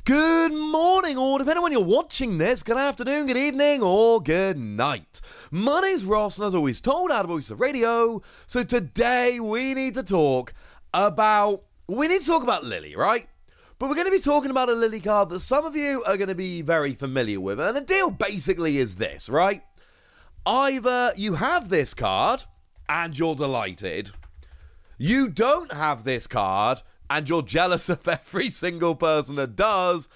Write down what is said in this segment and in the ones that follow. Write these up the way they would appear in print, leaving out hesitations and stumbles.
Good morning, or depending on when you're watching this, good afternoon, good evening, or good night. My name's Ross, and as always told, out of Voice of Radio. So today we need to talk about Lillie, right? But we're going to be talking about a Lillie card that some of you are going to be very familiar with. And the deal basically is this, right? Either you have this card and you're delighted. You don't have this card and you're jealous of every single person that does,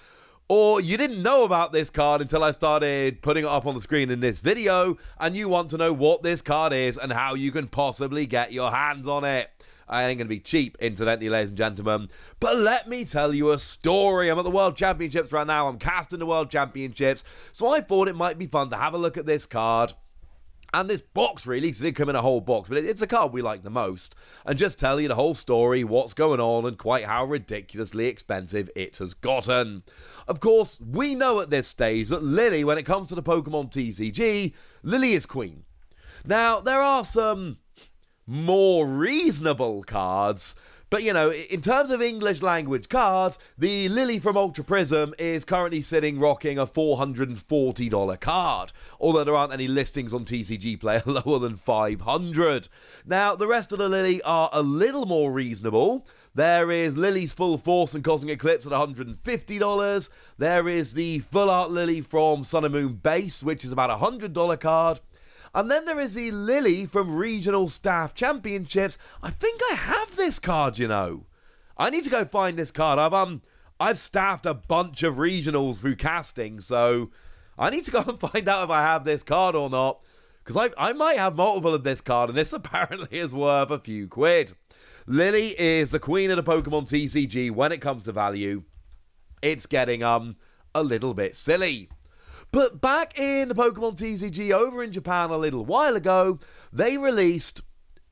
or you didn't know about this card until I started putting it up on the screen in this video, and you want to know what this card is and how you can possibly get your hands on it. I ain't going to be cheap, incidentally, ladies and gentlemen, but let me tell you a story. I'm at the World Championships right now. I'm casting the World Championships, so I thought it might be fun to have a look at this card. And this box, really, because it did come in a whole box, but it's a card we like the most. And just tell you the whole story, what's going on, and quite how ridiculously expensive it has gotten. Of course, we know at this stage that Lillie, when it comes to the Pokémon TCG, Lillie is queen. Now, there are some more reasonable cards, but, you know, in terms of English language cards, the Lillie from Ultra Prism is currently sitting rocking a $440 card, although there aren't any listings on TCG Player lower than $500. Now, the rest of the Lillie are a little more reasonable. There is Lillie's Full Force and Cosmic Eclipse at $150. There is the Full Art Lillie from Sun and Moon Base, which is about a $100 card. And then there is the Lillie from Regional Staff Championships. I think I have this card, you know. I need to go find this card. I've staffed a bunch of regionals through casting, so I need to go and find out if I have this card or not. Because I might have multiple of this card, and this apparently is worth a few quid. Lillie is the queen of the Pokemon TCG when it comes to value. It's getting a little bit silly. But back in the Pokemon TCG over in Japan a little while ago, they released,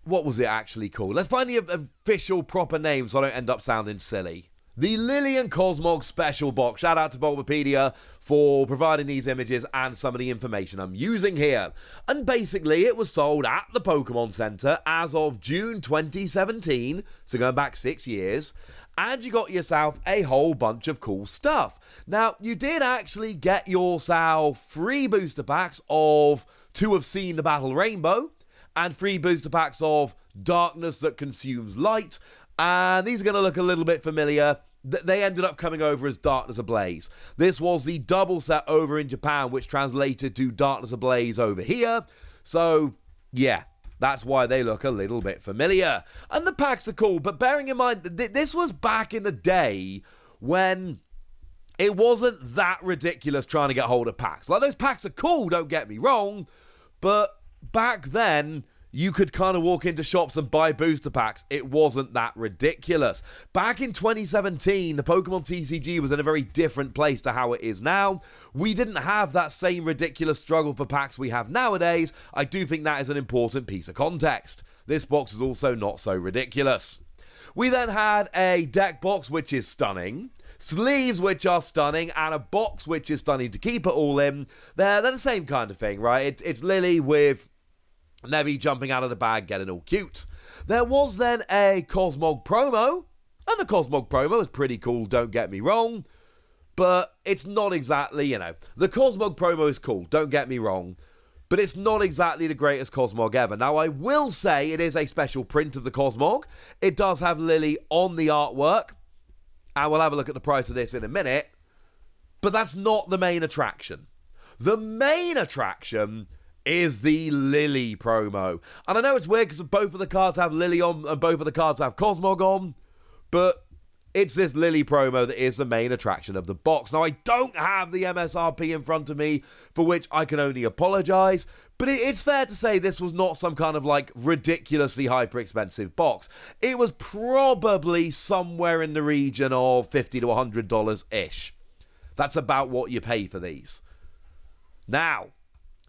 what was it actually called? Let's find the official proper name so I don't end up sounding silly. The Lillie and Cosmog Special Box. Shout out to Bulbapedia for providing these images and some of the information I'm using here. And basically it was sold at the Pokemon Center as of June 2017, so going back 6 years. And you got yourself a whole bunch of cool stuff. Now, you did actually get yourself 3 booster packs of 2 of Seen the Battle Rainbow, and 3 booster packs of Darkness That Consumes Light. And these are going to look a little bit familiar. They ended up coming over as Darkness Ablaze. This was the double set over in Japan, which translated to Darkness Ablaze over here. So, yeah. That's why they look a little bit familiar. And the packs are cool, but bearing in mind, this was back in the day when it wasn't that ridiculous trying to get hold of packs. Like, those packs are cool, don't get me wrong, but back then, you could kind of walk into shops and buy booster packs. It wasn't that ridiculous. Back in 2017, the Pokemon TCG was in a very different place to how it is now. We didn't have that same ridiculous struggle for packs we have nowadays. I do think that is an important piece of context. This box is also not so ridiculous. We then had a deck box, which is stunning, sleeves, which are stunning, and a box, which is stunning to keep it all in. They're the same kind of thing, right? It's Lillie with Nebby jumping out of the bag, getting all cute. There was then a Cosmog promo, and the Cosmog promo is pretty cool, don't get me wrong, but it's not exactly, you know, the Cosmog promo is cool, don't get me wrong, but it's not exactly the greatest Cosmog ever. Now, I will say it is a special print of the Cosmog. It does have Lillie on the artwork, and we'll have a look at the price of this in a minute, but that's not the main attraction. The main attraction is the Lillie promo. And I know it's weird because both of the cards have Lillie on and both of the cards have Cosmog on, but it's this Lillie promo that is the main attraction of the box. Now, I don't have the MSRP in front of me, for which I can only apologise, but it's fair to say this was not some kind of like ridiculously hyper expensive box. It was probably somewhere in the region of $50 to $100-ish. That's about what you pay for these. Now,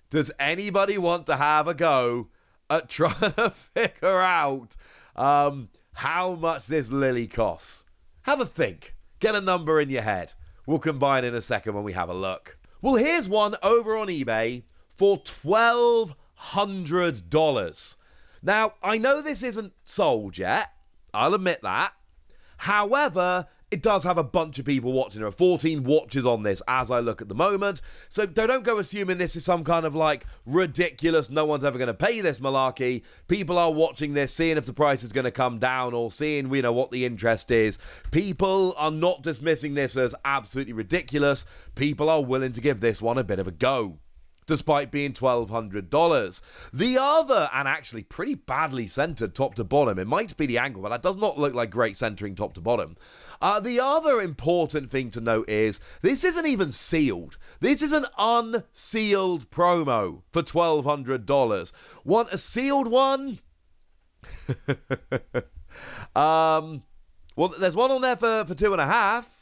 does anybody want to have a go at trying to figure out how much this Lillie costs? Have a think. Get a number in your head. We'll combine in a second when we have a look. Well, here's one over on eBay for $1,200. Now, I know this isn't sold yet. I'll admit that. However, it does have a bunch of people watching. There are 14 watches on this as I look at the moment. So don't go assuming this is some kind of like ridiculous, no one's ever going to pay this malarkey. People are watching this, seeing if the price is going to come down or seeing, what the interest is. People are not dismissing this as absolutely ridiculous. People are willing to give this one a bit of a go, despite being $1,200. The other, and actually pretty badly centered top to bottom, it might be the angle, but that does not look like great centering top to bottom. The other important thing to note is, this isn't even sealed. This is an unsealed promo for $1,200. Want a sealed one? Well, there's one on there for $2.50.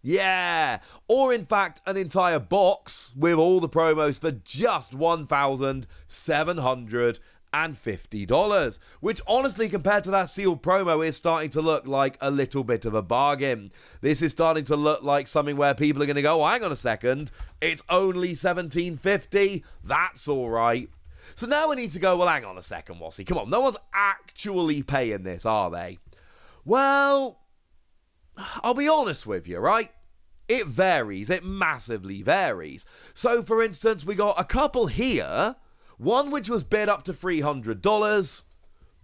Yeah, or in fact, an entire box with all the promos for just $1,750, which honestly, compared to that sealed promo, is starting to look like a little bit of a bargain. This is starting to look like something where people are going to go, hang on a second, it's only $1,750, that's all right. So now we need to go, well, hang on a second, Wassy, come on, no one's actually paying this, are they? Well, I'll be honest with you, right? It varies. It massively varies. So, for instance, we got a couple here. One which was bid up to $300,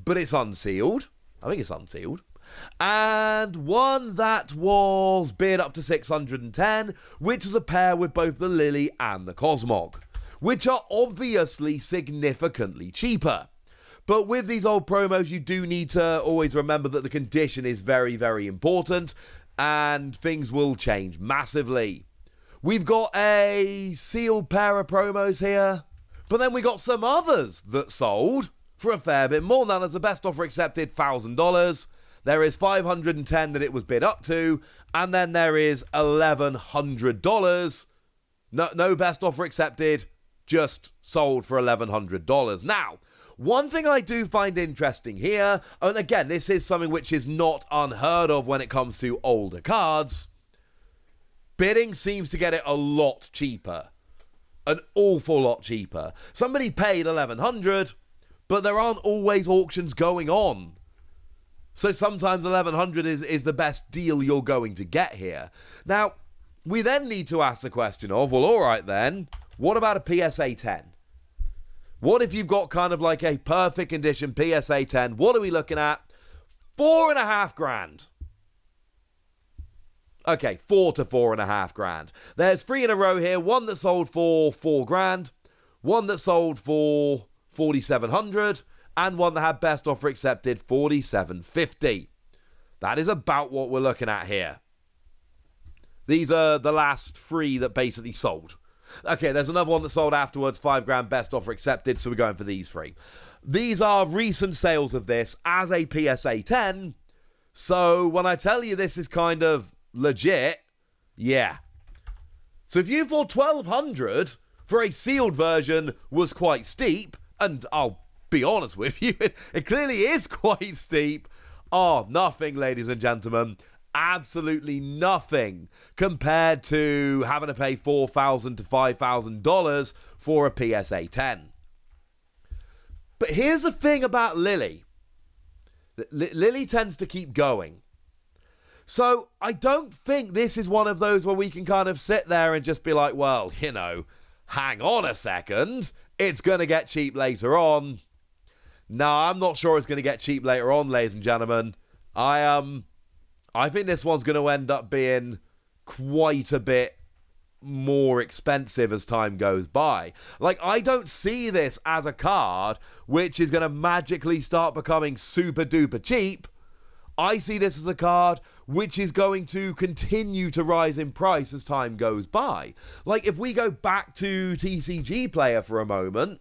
but it's unsealed. I think it's unsealed. And one that was bid up to $610, which was a pair with both the Lillie and the Cosmog, which are obviously significantly cheaper. But with these old promos, you do need to always remember that the condition is very, very important, and things will change massively. We've got a sealed pair of promos here, but then we got some others that sold for a fair bit more. Now, there's a best offer accepted, $1,000. There is $510 that it was bid up to, and then there is $1,100. No best offer accepted, just sold for $1,100. Now, one thing I do find interesting here, and again, this is something which is not unheard of when it comes to older cards, bidding seems to get it a lot cheaper. An awful lot cheaper. Somebody paid $1,100, but there aren't always auctions going on. So sometimes $1,100 is the best deal you're going to get here. Now, we then need to ask the question of, well, all right then, what about a PSA 10? What if you've got kind of like a perfect condition PSA 10? What are we looking at? $4,500. Okay, $4,000 to $4,500. There's 3 in a row here. One that sold for $4,000, one that sold for $4,700, and one that had best offer accepted $4,750. That is about what we're looking at here. These are the last 3 that basically sold. Okay, there's another one that sold afterwards, $5,000 best offer accepted, so we're going for these 3. These are recent sales of this as a PSA 10, so when I tell you this is kind of legit, yeah. So if you thought $1,200 for a sealed version was quite steep, and I'll be honest with you, it clearly is quite steep, nothing, ladies and gentlemen. Absolutely nothing compared to having to pay $4,000 to $5,000 for a PSA 10. But here's the thing about Lillie. Lillie tends to keep going. So I don't think this is one of those where we can kind of sit there and just be like, well, hang on a second. It's going to get cheap later on. No, I'm not sure it's going to get cheap later on, ladies and gentlemen. I think this one's going to end up being quite a bit more expensive as time goes by. Like, I don't see this as a card which is going to magically start becoming super duper cheap. I see this as a card which is going to continue to rise in price as time goes by. Like, if we go back to TCG Player for a moment,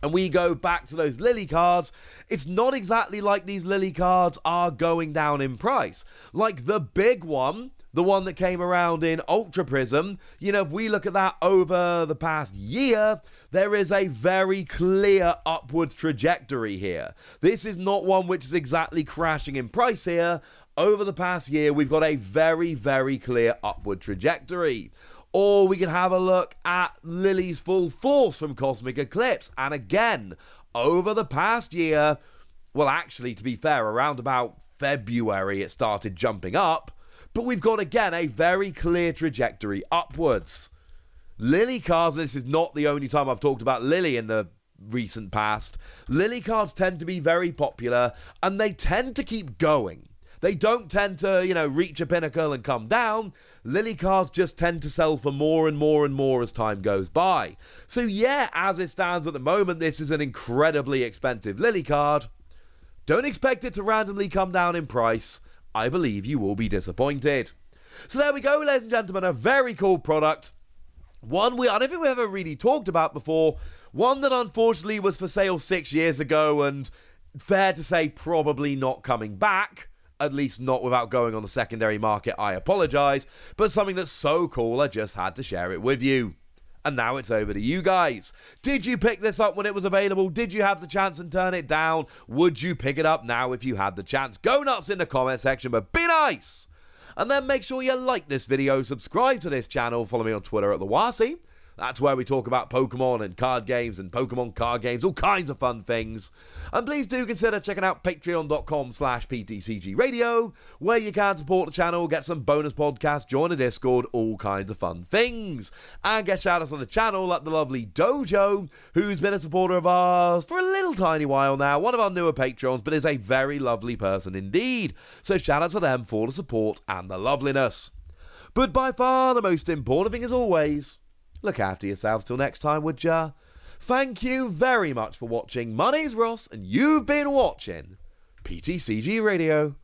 and we go back to those Lillie cards, it's not exactly like these Lillie cards are going down in price. Like the big one, the one that came around in Ultra Prism, if we look at that over the past year, there is a very clear upwards trajectory here. This is not one which is exactly crashing in price here. Over the past year, we've got a very, very clear upward trajectory. Or we can have a look at Lillie's Full Force from Cosmic Eclipse. And again, over the past year, well, actually, to be fair, around about February, it started jumping up. But we've got, again, a very clear trajectory upwards. Lillie cards, this is not the only time I've talked about Lillie in the recent past. Lillie cards tend to be very popular, and they tend to keep going. They don't tend to, reach a pinnacle and come down. Lillie cards just tend to sell for more and more and more as time goes by. So yeah, as it stands at the moment, this is an incredibly expensive Lillie card. Don't expect it to randomly come down in price. I believe you will be disappointed. So there we go, ladies and gentlemen, a very cool product. One I don't think we've ever really talked about before. One that unfortunately was for sale 6 years ago and fair to say probably not coming back. At least not without going on the secondary market, I apologise. But something that's so cool I just had to share it with you. And now it's over to you guys. Did you pick this up when it was available? Did you have the chance and turn it down? Would you pick it up now if you had the chance? Go nuts in the comment section, but be nice! And then make sure you like this video, subscribe to this channel, follow me on Twitter at TheWasi. That's where we talk about Pokemon and card games and Pokemon card games, all kinds of fun things. And please do consider checking out patreon.com/PTCG Radio, where you can support the channel, get some bonus podcasts, join a Discord, all kinds of fun things. And get shout-outs on the channel like the lovely Dojo, who's been a supporter of ours for a little tiny while now, one of our newer Patreons, but is a very lovely person indeed. So shout-out to them for the support and the loveliness. But by far the most important thing as always, look after yourselves till next time, would ya? Thank you very much for watching. My name's Ross, and you've been watching PTCG Radio.